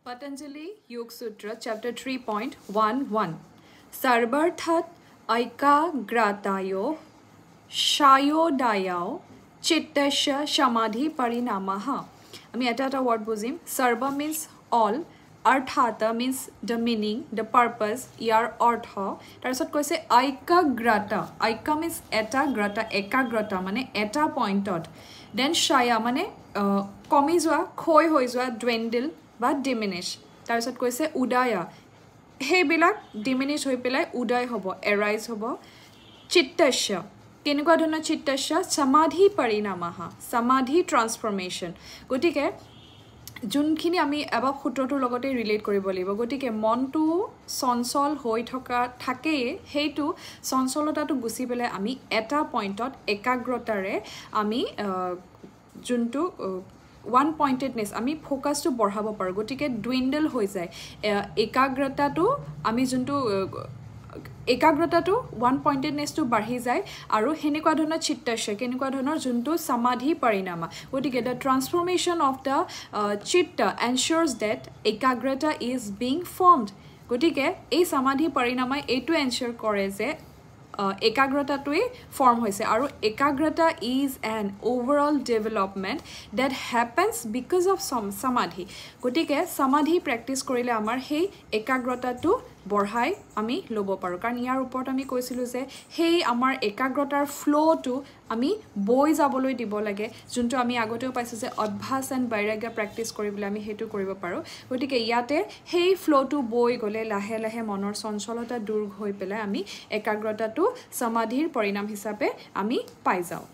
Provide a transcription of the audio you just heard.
Patanjali Yoga Sutra, chapter 3.11. Sarvarthat Aikagratayo Shayodayao Chittasya Samadhi Parinamaha. আমি এটা word বুজিম. Sarva means all. Arthata means the meaning, the purpose, ইয়াৰ অৰ্থ. তাৰপিছত কৈছে Aikagrata. Aika means এটা, grata, ekagrata মানে এটা পইণ্টত. Then Shaya মানে কমি যোৱা, ক্ষয় হৈ যোৱা, dwindle বা diminish. তাৰপিছত কৈছে উদয়া. সেইবিলাক diminish হৈ পেলাই উদয় হ'ব, arise হ'ব. Chittasya. কেনেকুৱা ধৰণৰ চিত্তাস্য? সমাধি পৰিণামহা, সমাধি ট্ৰান্সফৰমেশ্যন. গতিকে যোনখিনি আমি এবাৰ সূত্ৰটোৰ লগতে ৰিলেট কৰিব লাগিব. গতিকে মনটো চঞ্চল হৈ থাকেই, সেইটো চঞ্চলতাটো গুচি পেলাই আমি এটা পইণ্টত একাগ্ৰতাৰে আমি যোনটো ওৱান পইণ্টেডনেছ আমি ফ'কাছটো বঢ়াব পাৰোঁ. গতিকে ডুইণ্ডল হৈ যায় একাগ্ৰতাটো, আমি যোনটো একাগ্ৰতাটো ওৱান পইণ্টেডনেছটো বাঢ়ি যায় আৰু সেনেকুৱা ধৰণৰ চিত্তাস্য, কেনেকুৱা ধৰণৰ যোনটো সমাধি পৰিণামা. গতিকে the transformation of the chitta ensures that ekagrata is being formed. গতিকে এই সমাধি পৰিণামাই এইটো এনশ্যৰ কৰে যে একাগ্ৰতাটোৱে ফৰ্ম হৈছে, আৰু একাগ্ৰতা is an overall development that happens because of samadhi. গতিকে সমাধি প্ৰেক্টিছ কৰিলে আমাৰ সেই একাগ্ৰতাটো বঢ়াই আমি ল'ব পাৰোঁ. কাৰণ ইয়াৰ ওপৰত আমি কৈছিলোঁ যে সেই আমাৰ একাগ্ৰতাৰ ফ্ল'টো আমি বৈ যাবলৈ দিব লাগে, যোনটো আমি আগতেও পাইছোঁ যে অভ্যাস এণ্ড বৈৰাগ্য প্ৰেক্টিছ কৰিবলৈ আমি সেইটো কৰিব পাৰোঁ. গতিকে ইয়াতে সেই ফ্ল'টো বৈ গ'লে লাহে লাহে মনৰ চঞ্চলতা দূৰ হৈ পেলাই আমি একাগ্ৰতাটো সমাধিৰ পৰিণাম হিচাপে আমি পাই যাওঁ.